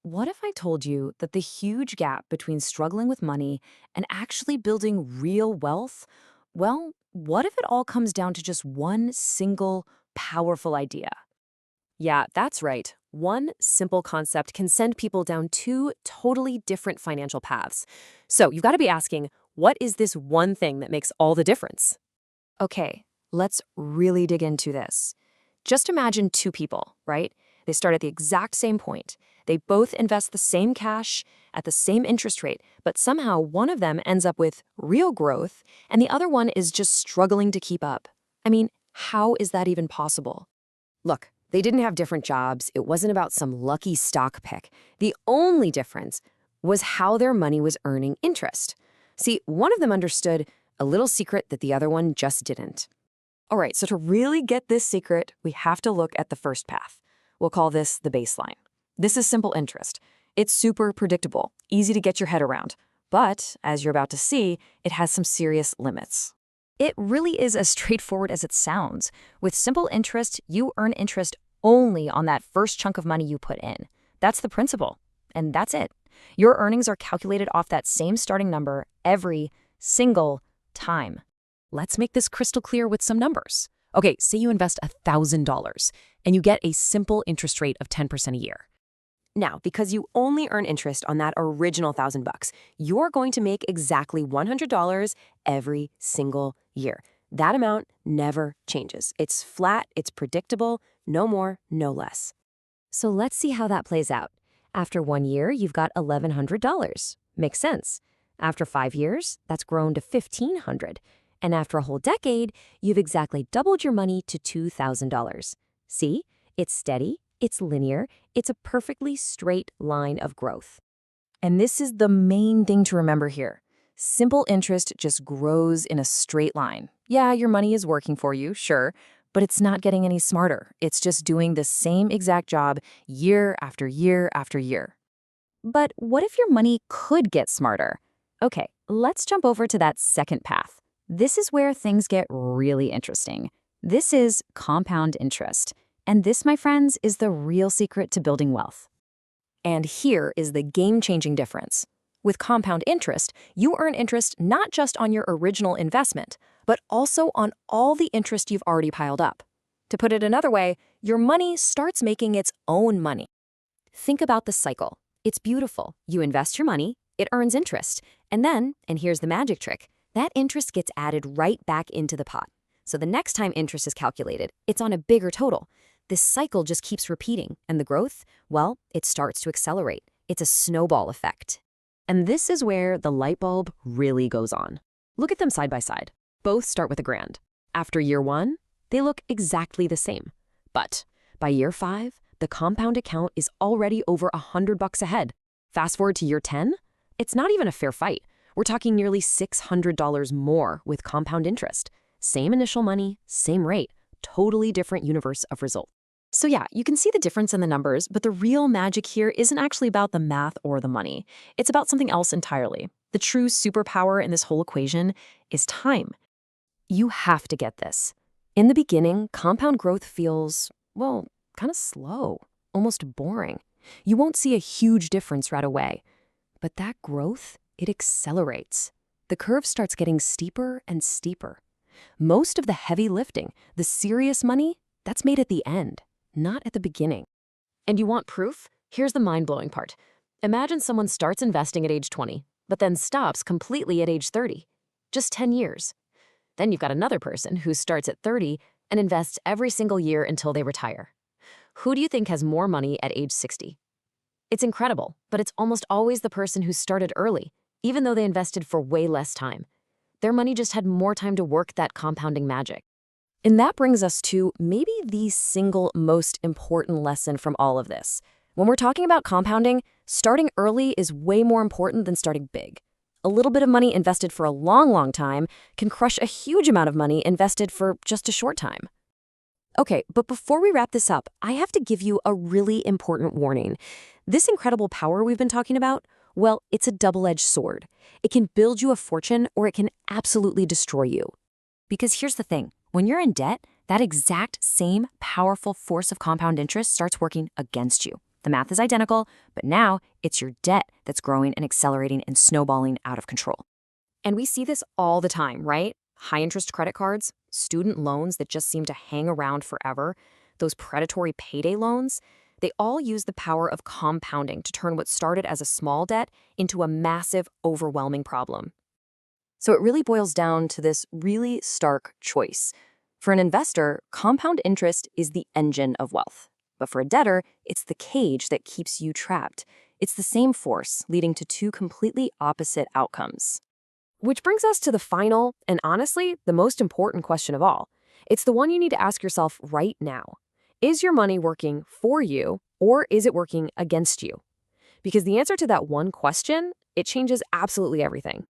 What if I told you that the huge gap between struggling with money and actually building real wealth, well, what if it all comes down to just one single powerful idea? Yeah, that's right. One simple concept can send people down two totally different financial paths. So you've got to be asking, what is this one thing that makes all the difference? Okay, let's really dig into this. Just imagine two people, right? They start at the exact same point. They both invest the same cash at the same interest rate, but somehow one of them ends up with real growth and the other one is just struggling to keep up. I mean, how is that even possible? Look, they didn't have different jobs. It wasn't about some lucky stock pick. The only difference was how their money was earning interest. See, one of them understood a little secret that the other one just didn't. All right, so to really get this secret, we have to look at the first path. We'll call this the baseline. This is simple interest. It's super predictable, easy to get your head around. But, as you're about to see, it has some serious limits. It really is as straightforward as it sounds. With simple interest, you earn interest only on that first chunk of money you put in. That's the principle. And that's it. Your earnings are calculated off that same starting number every single time. Let's make this crystal clear with some numbers. Okay, say you invest $1,000 and you get a simple interest rate of 10% a year. Now, because you only earn interest on that original $1,000, you're going to make exactly $100 every single year. That amount never changes. It's flat, it's predictable, no more, no less. So let's see how that plays out. After 1 year, you've got $1,100. Makes sense. After 5 years, that's grown to $1,500. And after a whole decade, you've exactly doubled your money to $2,000. See? It's steady, it's linear, it's a perfectly straight line of growth. And this is the main thing to remember here. Simple interest just grows in a straight line. Yeah, your money is working for you, sure, but it's not getting any smarter. It's just doing the same exact job year after year after year. But what if your money could get smarter? Okay, let's jump over to that second path. This is where things get really interesting. This is compound interest. And this, my friends, is the real secret to building wealth. And here is the game-changing difference. With compound interest, you earn interest not just on your original investment, but also on all the interest you've already piled up. To put it another way, your money starts making its own money. Think about the cycle. It's beautiful. You invest your money, it earns interest, and then, and here's the magic trick, that interest gets added right back into the pot. So the next time interest is calculated, it's on a bigger total. This cycle just keeps repeating, and the growth, well, it starts to accelerate. It's a snowball effect. And this is where the light bulb really goes on. Look at them side by side. Both start with $1,000. After year 1, they look exactly the same. But by year 5, the compound account is already over $100 ahead. Fast forward to year 10, it's not even a fair fight. We're talking nearly $600 more with compound interest. Same initial money, same rate, totally different universe of result. So yeah, you can see the difference in the numbers, but the real magic here isn't actually about the math or the money. It's about something else entirely. The true superpower in this whole equation is time. You have to get this. In the beginning, compound growth feels, well, kind of slow, almost boring. You won't see a huge difference right away. But that growth, it accelerates. The curve starts getting steeper and steeper. Most of the heavy lifting, the serious money, that's made at the end, not at the beginning. And you want proof? Here's the mind-blowing part. Imagine someone starts investing at age 20, but then stops completely at age 30. Just 10 years. Then you've got another person who starts at 30 and invests every single year until they retire. Who do you think has more money at age 60? It's incredible, but it's almost always the person who started early, even though they invested for way less time. Their money just had more time to work that compounding magic. And that brings us to maybe the single most important lesson from all of this. When we're talking about compounding, starting early is way more important than starting big. A little bit of money invested for a long, long time can crush a huge amount of money invested for just a short time. Okay, but before we wrap this up, I have to give you a really important warning. This incredible power we've been talking about, well, it's a double-edged sword. It can build you a fortune or it can absolutely destroy you. Because here's the thing, when you're in debt, that exact same powerful force of compound interest starts working against you. The math is identical, but now it's your debt that's growing and accelerating and snowballing out of control. And we see this all the time, right? High-interest credit cards, student loans that just seem to hang around forever, those predatory payday loans, they all use the power of compounding to turn what started as a small debt into a massive, overwhelming problem. So it really boils down to this really stark choice. For an investor, compound interest is the engine of wealth. But for a debtor, it's the cage that keeps you trapped. It's the same force, leading to two completely opposite outcomes. Which brings us to the final, and honestly, the most important question of all. It's the one you need to ask yourself right now. Is your money working for you, or is it working against you? Because the answer to that one question, it changes absolutely everything.